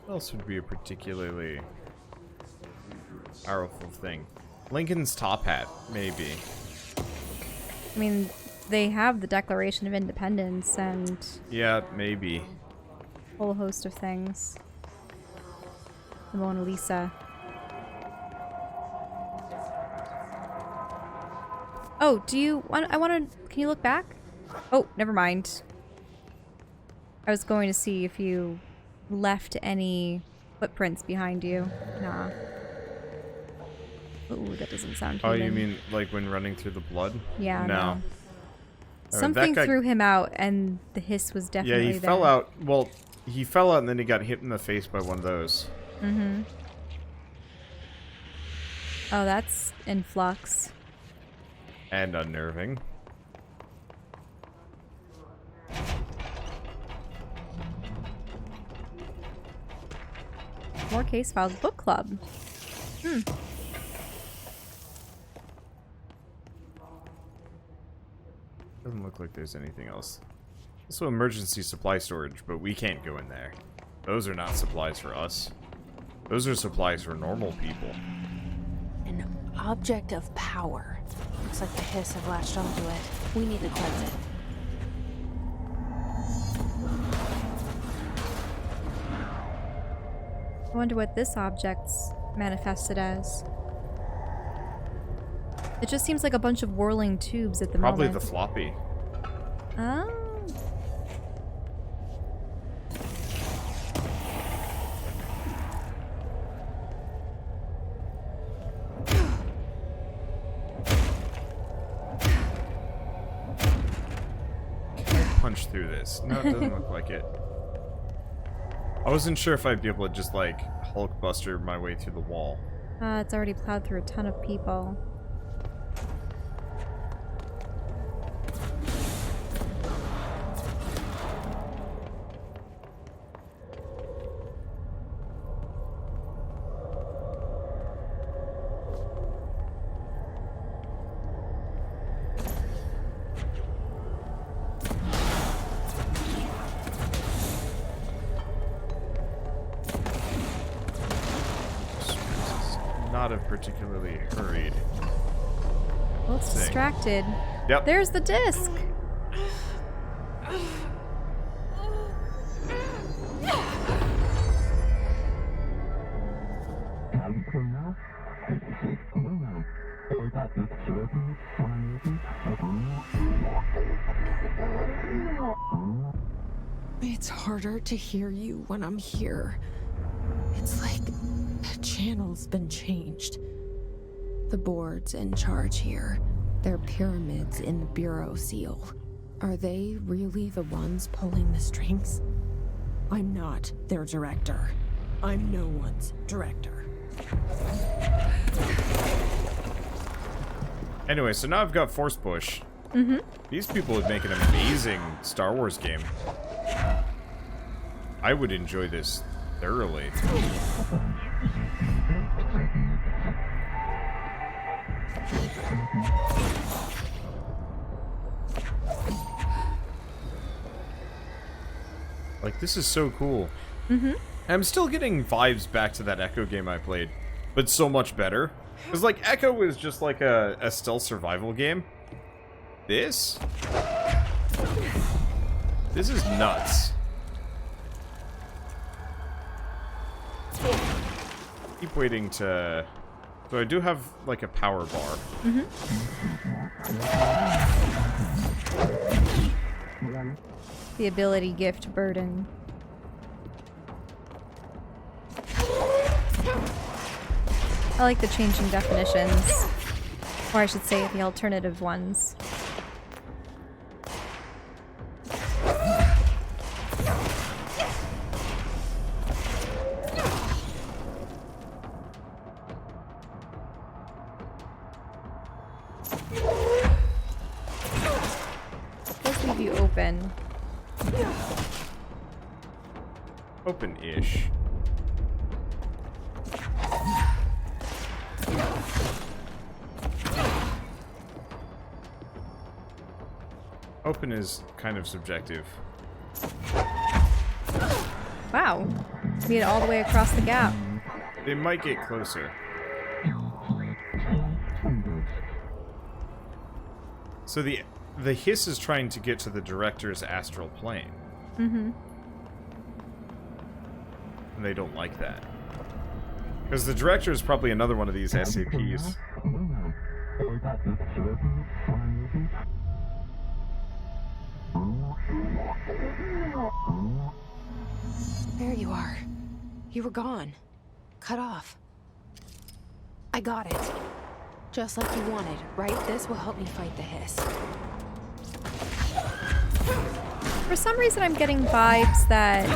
What else would be a particularly powerful thing? Lincoln's top hat, maybe. I mean, they have the Declaration of Independence and... Yeah, maybe. a whole host of things. The Mona Lisa. Oh, do you want... can you look back? Oh, never mind. I was going to see if you left any footprints behind you. Nah. Ooh, that doesn't sound human. Oh, you mean like when running through the blood? Yeah, no. Something threw him out, and the hiss was definitely there. Yeah, he fell out. Well, he fell out, and then he got hit in the face by one of those. Mm-hmm. Oh, that's in flux. And unnerving. More case files. Book club. Hmm. Doesn't look like there's anything else. Also emergency supply storage, but we can't go in there. Those are not supplies for us. Those are supplies for normal people. An object of power. Looks like the hiss have latched onto it. We need to cleanse it. I wonder what this object's manifested as. It just seems like a bunch of whirling tubes at the Probably moment. the floppy. Oh. Punch through this. No, it doesn't look like it. I wasn't sure if I'd be able to just like Hulkbuster my way through the wall. It's already plowed through a ton of people. Not have particularly hurried. Well, it's distracted. Yep. There's the disc. It's harder to hear you when I'm here. It's like the channel's been changed. The board's in charge here. They're pyramids in the Bureau seal. Are they really the ones pulling the strings? I'm not their director. I'm no one's director. Anyway, so now I've got Force Push. Mm-hmm. These people would make an amazing Star Wars game. I would enjoy this thoroughly. Like, this is so cool. Mm-hmm. I'm still getting vibes back to that Echo game I played, but so much better. Because, like, Echo was just like a stealth survival game. This is nuts. Keep waiting to... So I do have, like, a power bar. Mm-hmm. The ability gift burden. I like the changing definitions. Or I should say the alternative ones. Let's leave you open. Open-ish. Open is kind of subjective. Wow. wow. Made it all the way across the gap. They might get closer. So the hiss is trying to get to the director's astral plane. Mm-hmm. And they don't like that. Because the director is probably another one of these SCPs. There you are. You were gone. Cut off. I got it. Just like you wanted, right? This will help me fight the hiss. For some reason, I'm getting vibes that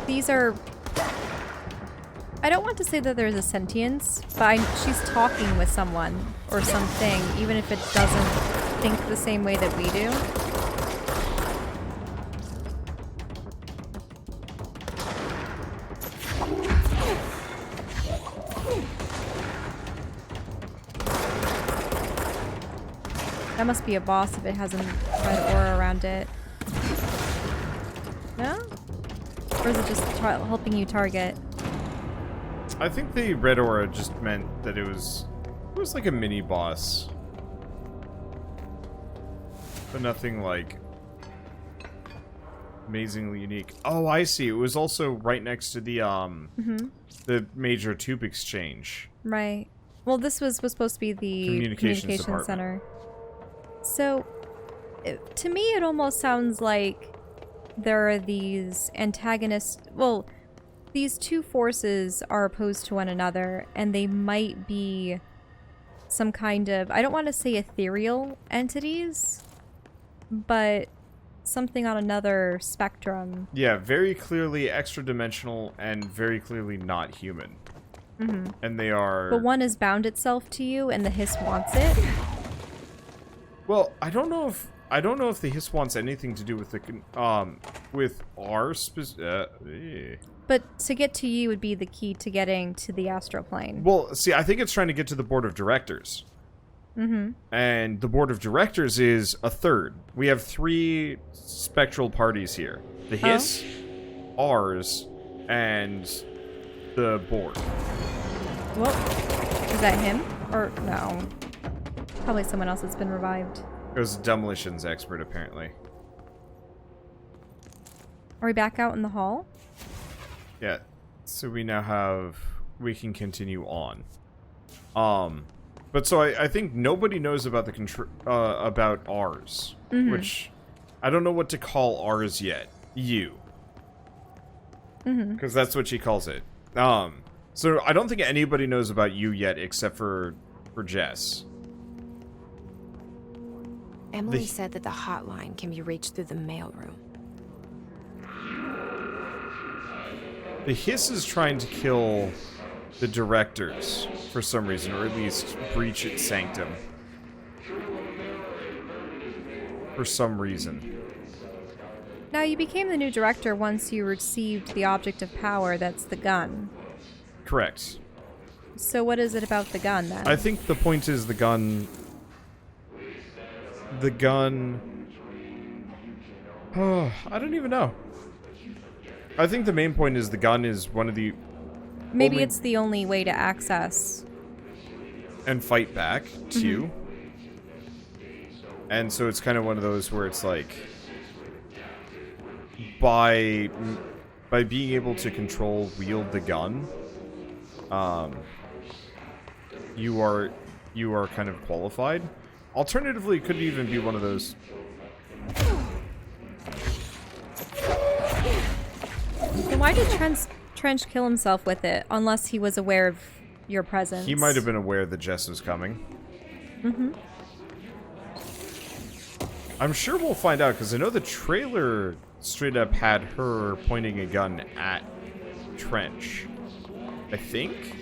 these are... I don't want to say that there's a sentience, but she's talking with someone or something, even if it doesn't think the same way that we do. That must be a boss if it has a red aura around it. No? Or is it just helping you target? I think the red aura just meant that it was like a mini boss. But nothing like amazingly unique. Oh, I see. It was also right next to the the major tube exchange. Right. Well, this was supposed to be the communications center. So, to me, it almost sounds like there are these antagonists. Well, these two forces are opposed to one another, and they might be some kind of, I don't want to say ethereal entities, but something on another spectrum. Yeah, very clearly extra-dimensional and very clearly not human. Mm-hmm. And they are... But one has bound itself to you, and the hiss wants it. Well, I don't know if the hiss wants anything to do with the with our But to get to you would be the key to getting to the astral plane. Well, see, I think it's trying to get to the board of directors. Mm-hmm. And the board of directors is a third. We have 3 spectral parties here: the hiss, ours, and the board. Well, is that him or no? Probably someone else that's been revived. It was a demolitions expert, apparently. Are we back out in the hall? Yeah. So we can continue on. But so I think nobody knows about the about ours, which I don't know what to call ours yet. You. Because that's what she calls it. So I don't think anybody knows about you yet except for Jess. Emily said that the hotline can be reached through the mailroom. The hiss is trying to kill the directors for some reason, or at least breach its sanctum. For some reason. Now, you became the new director once you received the object of power that's the gun. Correct. So what is it about the gun, then? I think the point is the gun... Oh, I don't even know. I think the main point is the gun is one of the... Maybe it's the only way to access. And fight back, too. And so it's kind of one of those where it's like... By being able to wield the gun, you are kind of qualified. Alternatively, it could even be one of those... So why did Trench kill himself with it, unless he was aware of your presence? He might have been aware that Jess was coming. I'm sure we'll find out, because I know the trailer straight up had her pointing a gun at Trench. I think?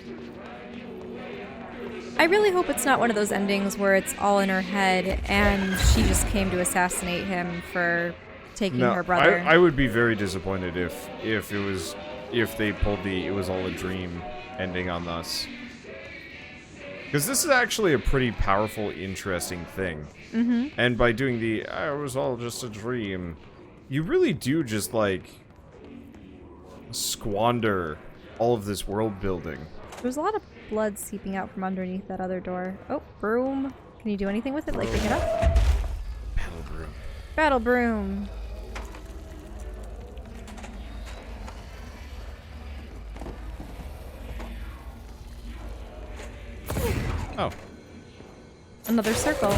I really hope it's not one of those endings where it's all in her head and she just came to assassinate him for taking her brother. I would be very disappointed if they pulled the "it was all a dream" ending on us. Because this is actually a pretty powerful, interesting thing. And by doing the "it was all just a dream," you really do just like squander all of this world building. There's a lot of blood seeping out from underneath that other door. Oh, broom. Can you do anything with it? Like pick it up? Battle broom. Battle broom. Oh. Another circle.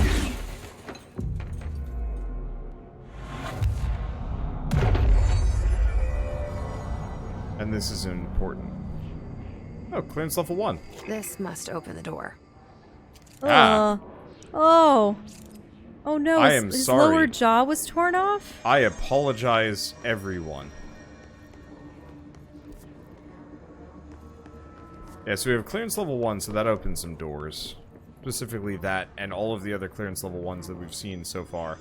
And this is important. Oh, clearance level 1. This must open the door. Ah. Oh. Oh no, I am his sorry. lower jaw was torn off? I apologize, everyone. Yeah, so we have clearance level 1, so that opens some doors. Specifically that, and all of the other clearance level 1s that we've seen so far.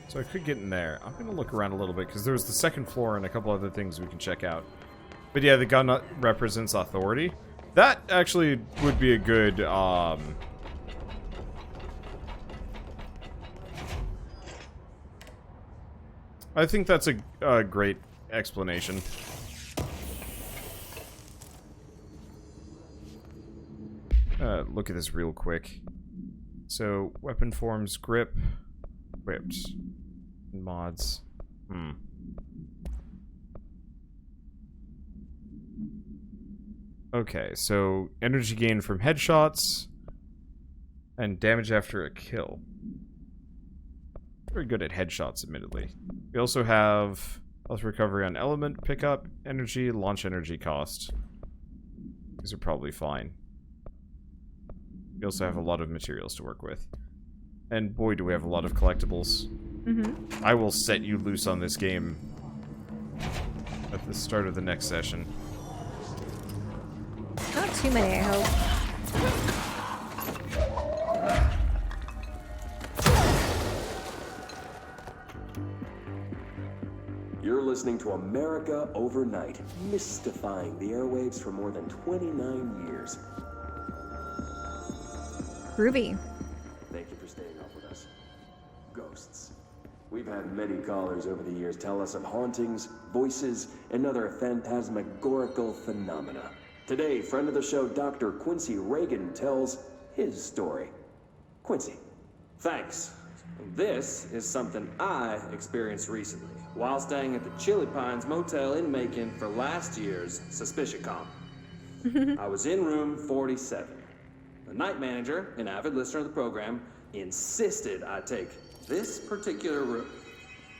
So I could get in there. I'm going to look around a little bit, because there's the second floor and a couple other things we can check out. But yeah, the gun represents authority. That actually would be a good, I think that's a great explanation. Look at this real quick. So, weapon forms, grip, equipped, mods. Okay, so energy gain from headshots and damage after a kill. Very good at headshots, admittedly. We also have health recovery on element pickup, energy, launch energy cost. These are probably fine. We also have a lot of materials to work with. And boy, do we have a lot of collectibles. Mm-hmm. I will set you loose on this game at the start of the next session. Not too many, I hope. You're listening to America Overnight, mystifying the airwaves for more than 29 years. Groovy. Thank you for staying up with us. Ghosts. We've had many callers over the years tell us of hauntings, voices, and other phantasmagorical phenomena. Today, friend of the show, Dr. Quincy Reagan, tells his story. Quincy. Thanks. This is something I experienced recently while staying at the Chili Pines Motel in Macon for last year's SuspiciaCon. I was in room 47. The night manager, an avid listener of the program, insisted I take this particular room.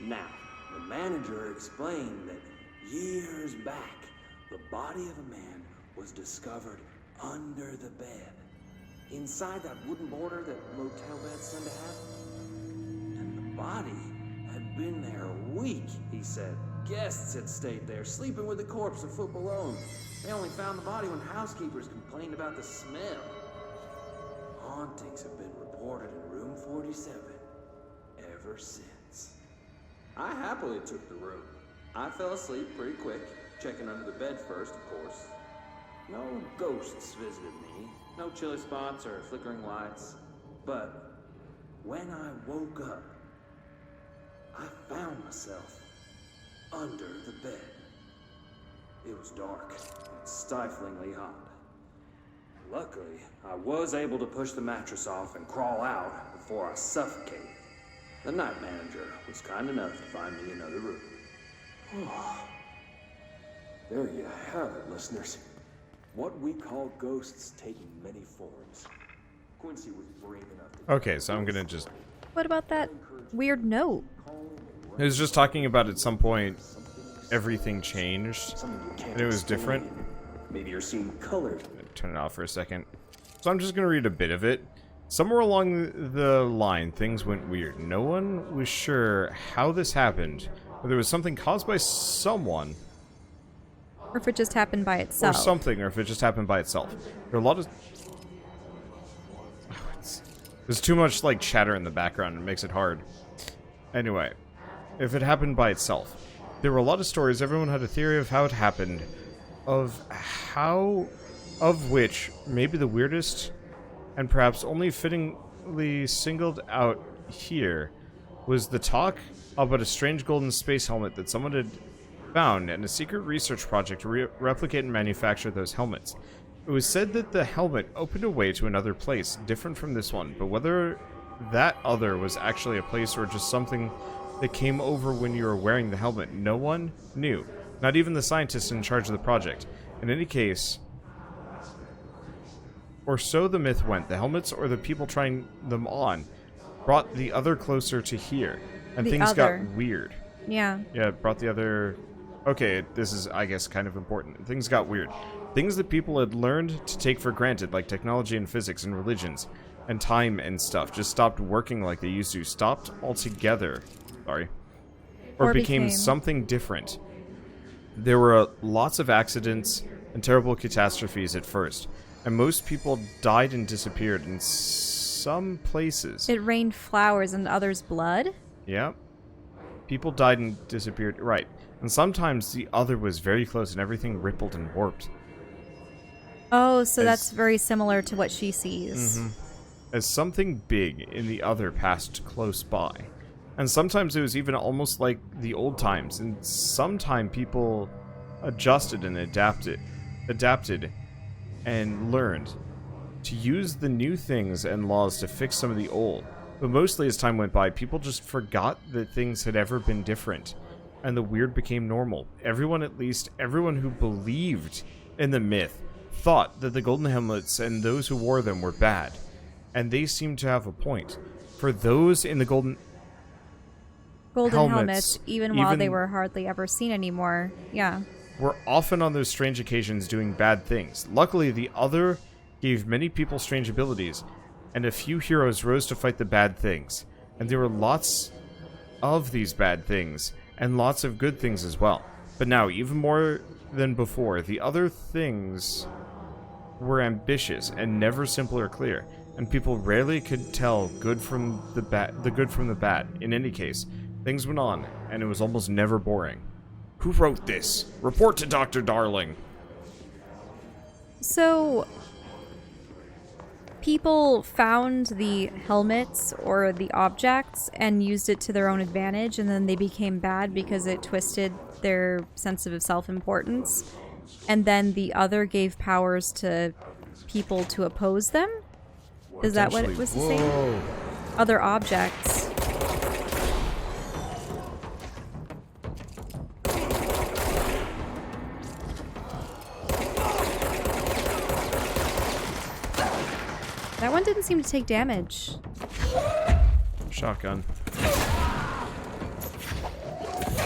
Now, the manager explained that years back, the body of a man was discovered under the bed, inside that wooden border that motel beds tend to have. And the body had been there a week, he said. Guests had stayed there, sleeping with the corpse a foot below them. They only found the body when housekeepers complained about the smell. Hauntings have been reported in room 47 ever since. I happily took the room. I fell asleep pretty quick, checking under the bed first, of course. No ghosts visited me, no chilly spots or flickering lights. But when I woke up, I found myself under the bed. It was dark and stiflingly hot. Luckily, I was able to push the mattress off and crawl out before I suffocated. The night manager was kind enough to find me another room. Oh. There you have it, listeners. What we call ghosts take many forms. Quincy was brave enough to... Okay, so I'm gonna just... What about that weird note? I was just talking about at some point everything changed and it was different. Maybe you're seeing colored. Turn it off for a second. So I'm just gonna read a bit of it. Somewhere along the line, things went weird. No one was sure how this happened, whether it was something caused by someone, Or if it just happened by itself. or something, or if it just happened by itself. There are a lot of... There's too much, like, chatter in the background. It makes it hard. Anyway, if it happened by itself. There were a lot of stories. Everyone had a theory of how it happened. Of which, maybe the weirdest, and perhaps only fittingly singled out here, was the talk about a strange golden space helmet that someone had found and a secret research project to replicate and manufacture those helmets. It was said that the helmet opened a way to another place, different from this one, but whether that other was actually a place or just something that came over when you were wearing the helmet, no one knew. Not even the scientists in charge of the project. In any case, or so the myth went, the helmets or the people trying them on brought the other closer to here, and things got weird. Yeah. Yeah, it brought the other... Okay, this is, I guess, kind of important. Things got weird. Things that people had learned to take for granted, like technology and physics and religions, and time and stuff, just stopped working like they used to. Stopped altogether. Sorry. Or became something different. There were lots of accidents and terrible catastrophes at first, and most people died and disappeared in some places. It rained flowers and others' blood? Yeah. People died and disappeared. Right. And sometimes the other was very close and everything rippled and warped. Oh, so that's very similar to what she sees. Mm-hmm. As something big in the other passed close by. And sometimes it was even almost like the old times. And sometime people adjusted and adapted and learned to use the new things and laws to fix some of the old. But mostly as time went by, people just forgot that things had ever been different. And the weird became normal. Everyone who believed in the myth, thought that the golden helmets and those who wore them were bad. And they seemed to have a point. For those in the golden helmets, even while they were hardly ever seen anymore. Yeah. Were often on those strange occasions doing bad things. Luckily, the other gave many people strange abilities, and a few heroes rose to fight the bad things. And there were lots of these bad things, and lots of good things as well. But now, even more than before, the other things were ambitious and never simple or clear, and people rarely could tell the good from the bad. In any case, things went on, and it was almost never boring. Who wrote this? Report to Dr. Darling. So, people found the helmets or the objects and used it to their own advantage, and then they became bad because it twisted their sense of self-importance. And then the other gave powers to people to oppose them? Is that what it was saying? Other objects. That one didn't seem to take damage. Shotgun.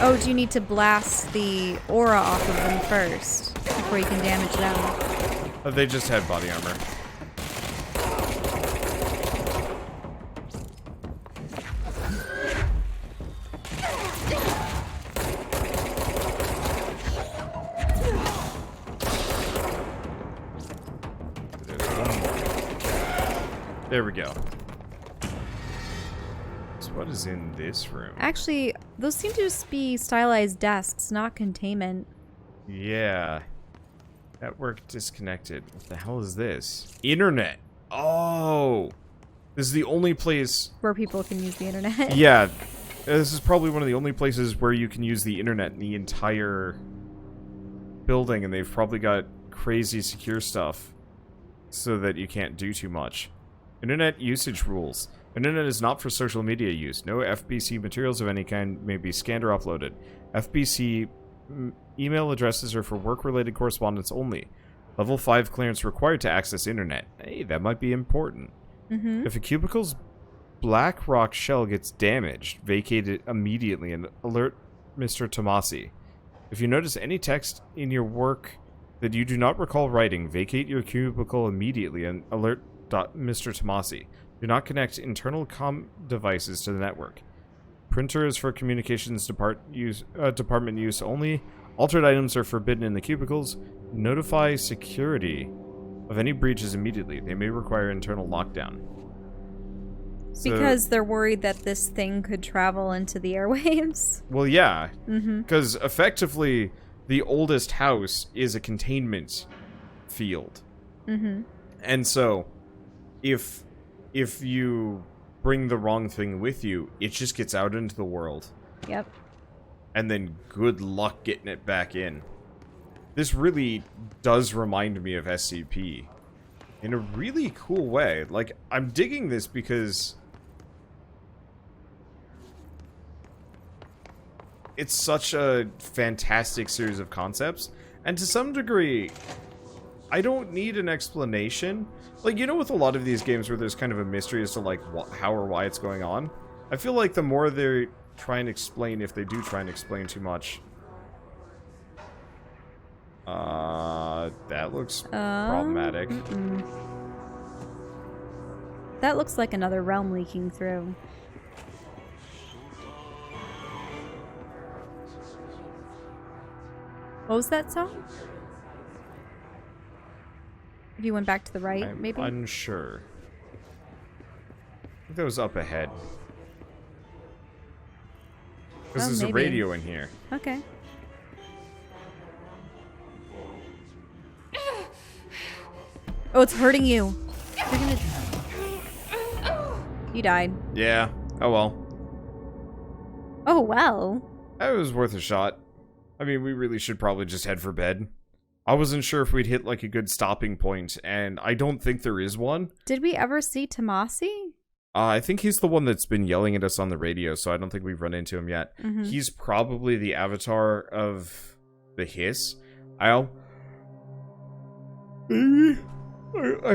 Oh, do you need to blast the aura off of them first before you can damage them? They just had body armor. There we go. So what is in this room? Actually, those seem to just be stylized desks, not containment. Yeah. Network disconnected. What the hell is this? Internet. Oh. This is the only place where people can use the internet. Yeah. This is probably one of the only places where you can use the internet in the entire building, and they've probably got crazy secure stuff so that you can't do too much. Internet usage rules. Internet is not for social media use. No FBC materials of any kind may be scanned or uploaded. FBC email addresses are for work-related correspondence only. Level 5 clearance required to access internet. Hey, that might be important. Mm-hmm. If a cubicle's black rock shell gets damaged, vacate it immediately and alert Mr. Tommasi. If you notice any text in your work that you do not recall writing, vacate your cubicle immediately and alert Mr. Tommasi. Do not connect internal devices to the network. Printer is for communications department use only. Altered items are forbidden in the cubicles. Notify security of any breaches immediately. They may require internal lockdown. Because they're worried that this thing could travel into the airwaves? Well, yeah. Because effectively, the oldest house is a containment field. Mm-hmm. And so, if you bring the wrong thing with you, it just gets out into the world. Yep. and then good luck getting it back in. This really does remind me of SCP in a really cool way. Like, I'm digging this because it's such a fantastic series of concepts, and to some degree, I don't need an explanation. Like, you know, with a lot of these games where there's kind of a mystery as to, like, how or why it's going on, I feel like the more they try and explain, if they do try and explain too much... that looks problematic. That looks like another realm leaking through. What was that song? If you went back to the right, I'm maybe? unsure. I think that was up ahead. Because there's a radio in here. Okay. Oh, it's hurting you. You're gonna... You died. Yeah. Oh well. Oh, well. That was worth a shot. I mean, we really should probably just head for bed. I wasn't sure if we'd hit, like, a good stopping point, and I don't think there is one. Did we ever see Tommasi? I think he's the one that's been yelling at us on the radio, so I don't think we've run into him yet. Mm-hmm. He's probably the avatar of the hiss. I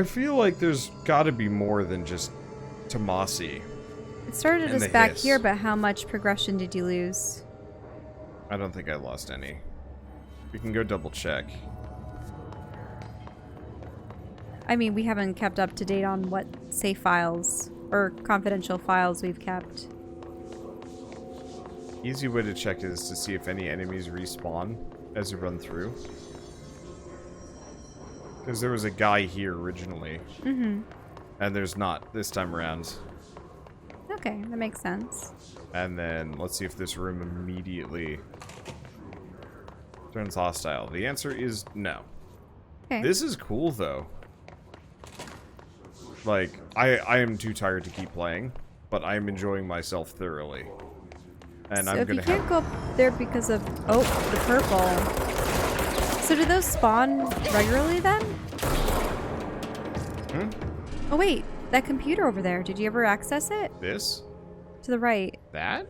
feel like there's gotta be more than just Tommasi. It started And us the back hiss. here, but how much progression did you lose? I don't think I lost any. We can go double check. I mean, we haven't kept up to date on what safe files or confidential files we've kept. Easy way to check is to see if any enemies respawn as you run through. Because there was a guy here originally. Mm-hmm. And there's not this time around. Okay, that makes sense. And then let's see if this room immediately turns hostile. The answer is no. Okay. This is cool though. Like, I am too tired to keep playing, but I am enjoying myself thoroughly. And so I'm if gonna you can't go up there because of the purple. So do those spawn regularly then? Hmm? Oh wait, that computer over there. Did you ever access it? This? To the right. That?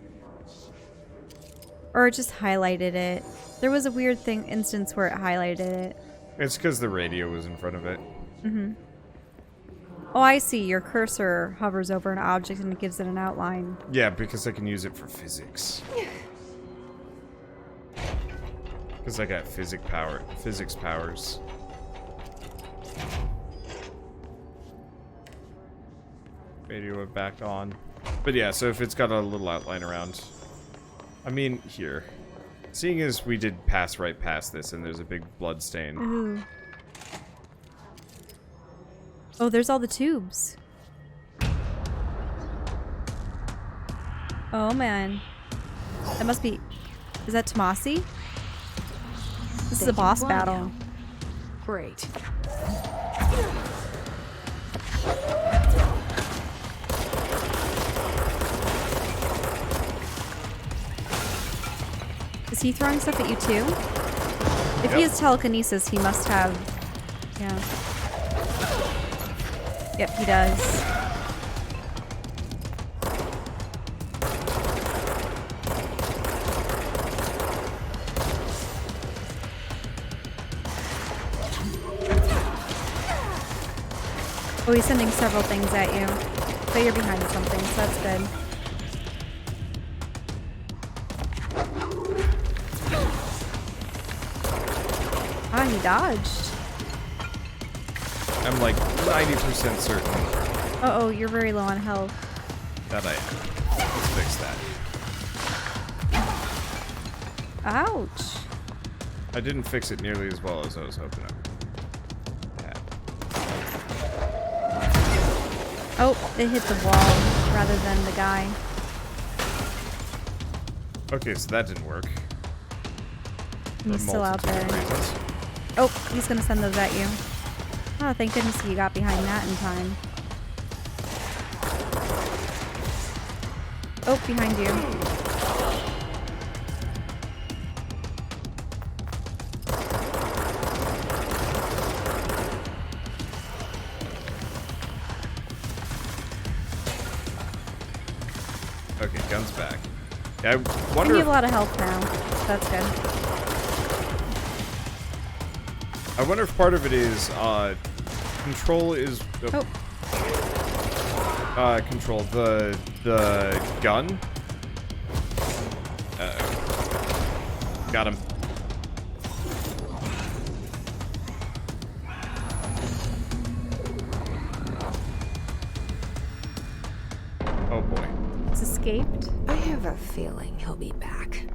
Or it just highlighted it. There was a weird instance where it highlighted it. It's because the radio was in front of it. Mm-hmm. Oh, I see. Your cursor hovers over an object and it gives it an outline. Yeah, because I can use it for physics. Because I got physics powers. Radio went back on. But yeah, so if it's got a little outline around. I mean, here. Seeing as we did pass right past this and there's a big blood stain. Ooh. Oh, there's all the tubes. Oh, man. That must be... Is that Tommasi? This is a boss battle. Great. Is he throwing stuff at you too? If he has telekinesis, he must have... Yeah. Yep, he does. Oh, he's sending several things at you. But you're behind something, so that's good. Ah, he dodged. I'm like 90% certain Uh-oh, you're very low on health. that I am. Let's fix that. Ouch. I didn't fix it nearly as well as I was hoping I would. Oh, they hit the wall rather than the guy. Okay, so that didn't work. He's For still out multitude there. of reasons. Oh, he's gonna send those at you. Oh, thank goodness you got behind that in time. Oh, behind you. Okay, gun's back. Yeah, I And wonder you if, have a lot of health now. That's good. I wonder if part of it is, control is... Oh. Control. The gun? Got him. Oh boy. It's escaped. I have a feeling he'll be back.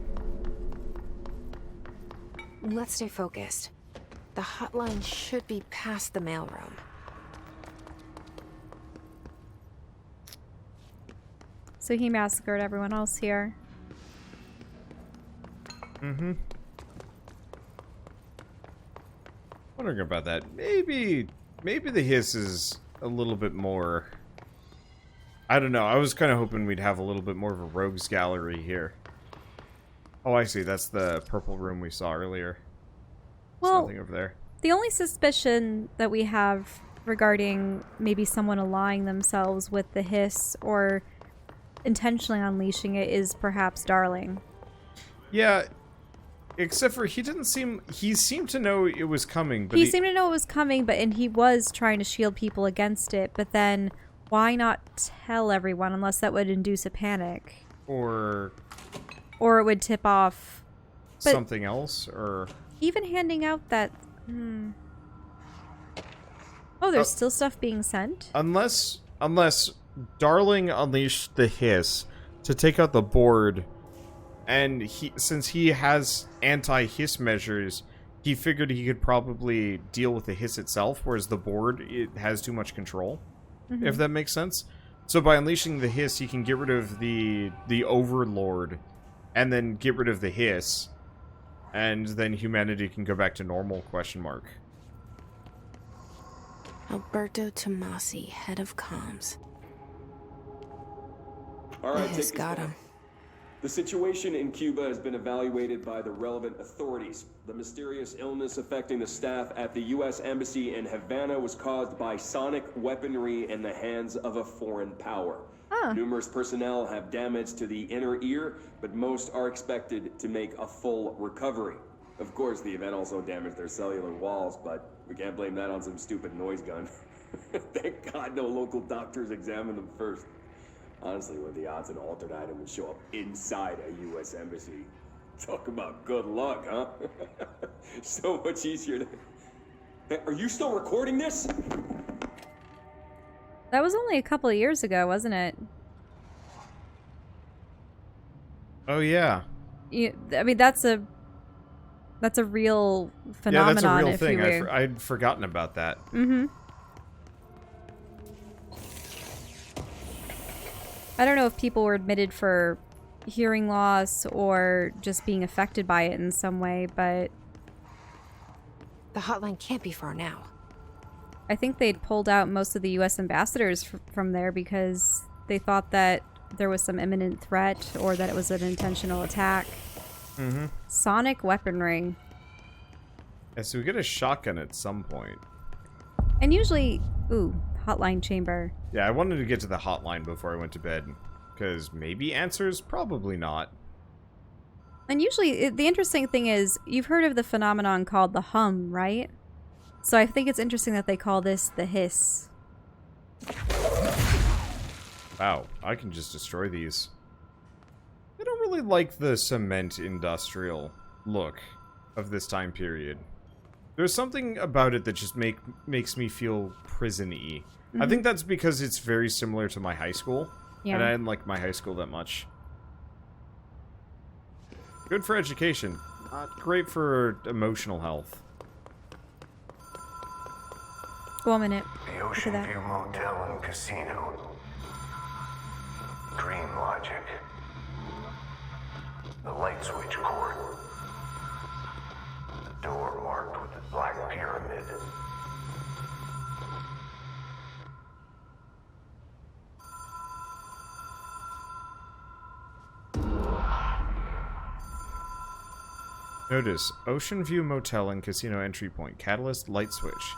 Let's stay focused. The hotline should be past the mailroom. So he massacred everyone else here. Mm-hmm. Wondering about that. Maybe the hiss is a little bit more... I don't know. I was kind of hoping we'd have a little bit more of a rogues gallery here. Oh, I see. That's the purple room we saw earlier. There's Well, nothing over there. the only suspicion that we have regarding maybe someone allying themselves with the hiss or intentionally unleashing it is perhaps Darling. Yeah, except for he seemed to know it was coming, but He seemed to know it was coming, and he was trying to shield people against it, but then why not tell everyone unless that would induce a panic? or Or it would tip off. But something else, or... even handing out that... Oh, there's still stuff being sent? Unless Darling unleashed the hiss to take out the board, and since he has anti-hiss measures, he figured he could probably deal with the hiss itself, whereas the board, it has too much control, if that makes sense. So by unleashing the hiss, he can get rid of the overlord, and then get rid of the hiss, and then humanity can go back to normal, question mark. Alberto Tommasi, head of comms. All right, He's take this got back. him. The situation in Cuba has been evaluated by the relevant authorities. The mysterious illness affecting the staff at the U.S. Embassy in Havana was caused by sonic weaponry in the hands of a foreign power. Numerous personnel have damage to the inner ear, but most are expected to make a full recovery. Of course, the event also damaged their cellular walls, but we can't blame that on some stupid noise gun. Thank God no local doctors examined them first. Honestly, what are the odds an altered item would show up inside a U.S. embassy? Talk about good luck, huh? So much easier to... Hey, are you still recording this? That was only a couple of years ago, wasn't it? Oh, yeah. I mean, that's a real phenomenon. Yeah, that's a real if thing. You were... I'd forgotten about that. Mm-hmm. I don't know if people were admitted for hearing loss or just being affected by it in some way, but The hotline can't be far now. I think they'd pulled out most of the U.S. ambassadors from there because they thought that there was some imminent threat or that it was an intentional attack. Mm-hmm. Sonic weaponry. Yeah, so we get a shotgun at some point. And usually... Ooh, hotline chamber. Yeah, I wanted to get to the hotline before I went to bed. Because maybe answers, probably not. And usually, the interesting thing is, you've heard of the phenomenon called the hum, right? So I think it's interesting that they call this the hiss. Wow, I can just destroy these. I don't really like the cement industrial look of this time period. There's something about it that just makes me feel prison-y. I think that's because it's very similar to my high school. Yeah. And I didn't like my high school that much. Good for education. Not great for emotional health. Go a minute. The Look at that. Oceanview Motel and Casino. Dream logic. The light switch cord. The door marked with the black pyramid. Notice, Oceanview Motel and Casino entry point. Catalyst, light switch.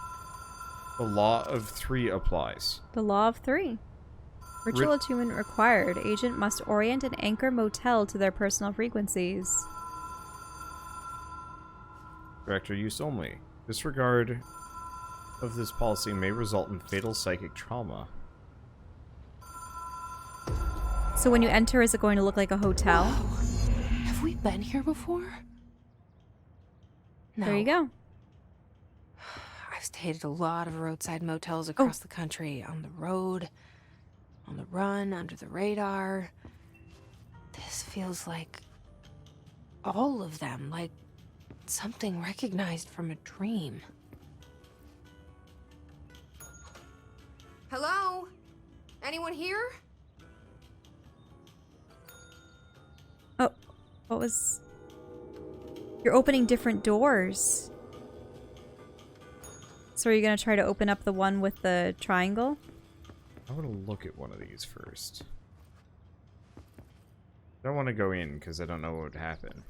The law of 3 applies. The law of 3. Ritual attunement required. Agent must orient and anchor Motel to their personal frequencies. Director use only. Disregard of this policy may result in fatal psychic trauma. So when you enter, is it going to look like a hotel? Whoa. Have we been here before? No. There you go. I've stayed at a lot of roadside motels across the country, on the road, on the run, under the radar. This feels like all of them, like something recognized from a dream. Hello? Anyone here? Oh, what was... You're opening different doors. So are you going to try to open up the one with the triangle? I want to look at one of these first. I don't want to go in because I don't know what would happen.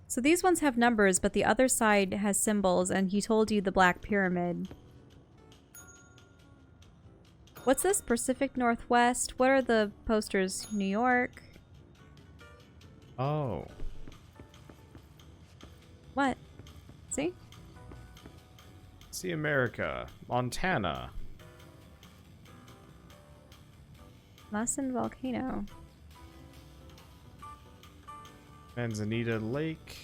So these ones have numbers, but the other side has symbols, and he told you the Black Pyramid. What's this? Pacific Northwest? What are the posters? New York? Oh. What? See? See America. Montana. Lassen Volcano. Manzanita Lake.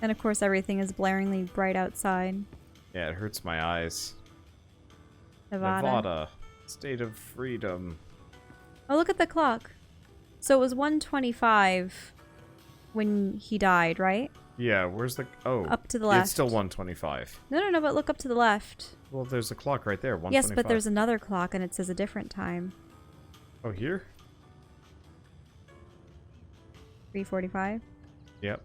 And of course everything is blaringly bright outside. Yeah, it hurts my eyes. Nevada. State of freedom. Oh, look at the clock. So it was 1:25 when he died, right? Yeah, where's the... Oh. Up to the left. It's still 125. No, but look up to the left. Well, there's a clock right there, 125. Yes, but there's another clock and it says a different time. Oh, here? 3:45. Yep.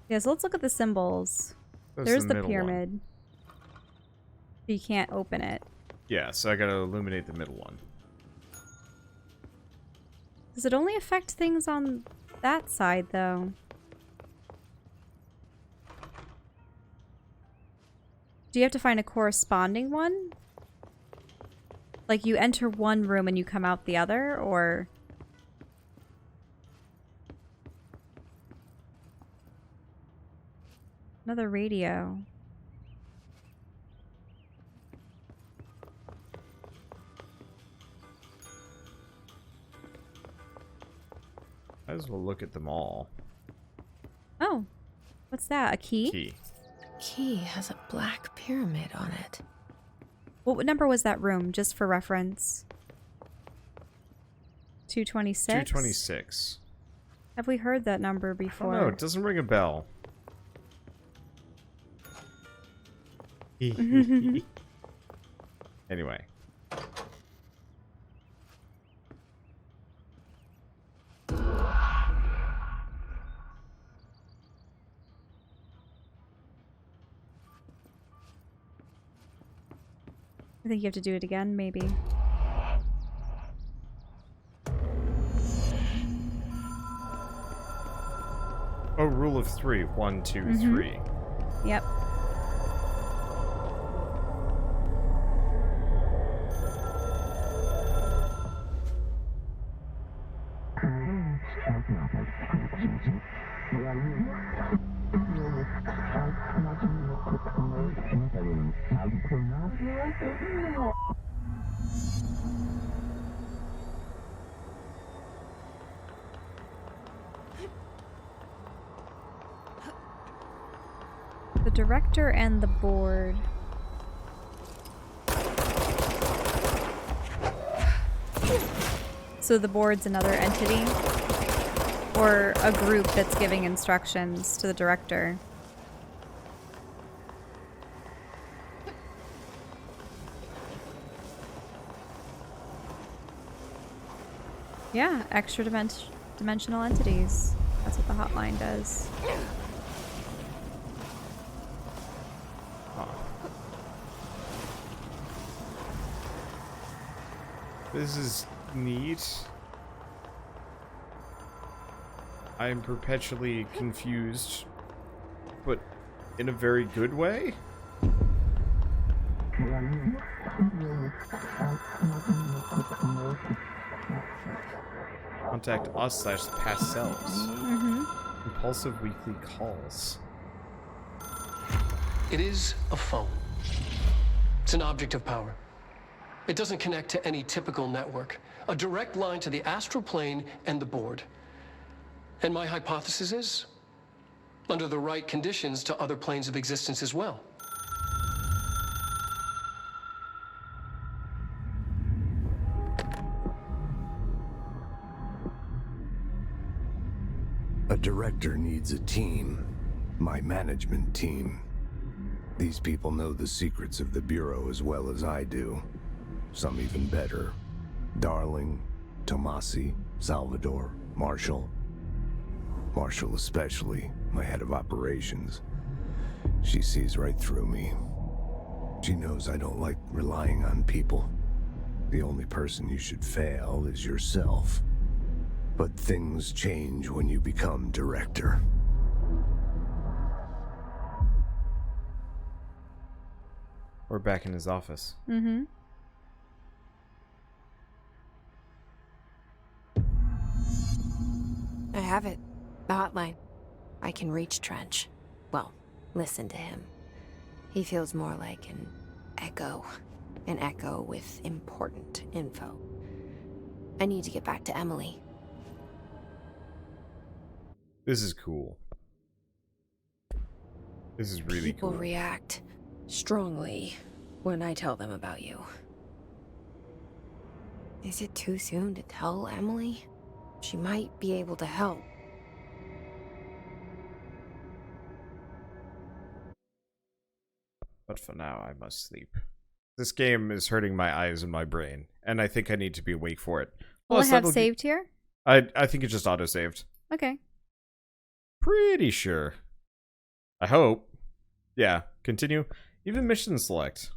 Yeah, so let's look at the symbols. There's the middle one. pyramid. You can't open it. Yeah, so I gotta illuminate the middle one. Does it only affect things on that side, though? Do you have to find a corresponding one? Like you enter one room and you come out the other, or... Another radio. Might as well look at them all. Oh, what's that? A key? Key. Key has a black pyramid on it. What number was that room, just for reference? 226? 226. Have we heard that number Oh before? no, it doesn't ring a bell. Anyway. I think you have to do it again, maybe. Oh, rule of three. 1, 2, 3. Yep. The director and the board. So the board's another entity? Or a group that's giving instructions to the director? Yeah, extra dimensional entities. That's what the hotline does. Huh. This is neat. I am perpetually confused, but in a very good way. Contact us / past selves. Impulsive weekly calls. It is a phone. It's an object of power. It doesn't connect to any typical network. A direct line to the astral plane and the board. And my hypothesis is, under the right conditions, to other planes of existence as well. A director needs a team. My management team. These people know the secrets of the Bureau as well as I do. Some even better. Darling, Tommasi, Salvador, Marshall. Marshall especially, my head of operations. She sees right through me. She knows I don't like relying on people. The only person you should fail is yourself. But things change when you become director. We're back in his office. Mm-hmm. I have it. The hotline. I can reach Trench. Well, listen to him. He feels more like an echo. An echo with important info. I need to get back to Emily. This is cool. This is really People cool. react strongly when I tell them about you. Is it too soon to tell Emily? She might be able to help. But for now, I must sleep. This game is hurting my eyes and my brain, and I think I need to be awake for it. Will Plus, it have that'll saved here? I think it just auto-saved. Okay. Pretty sure. I hope. Yeah, continue. Even mission select.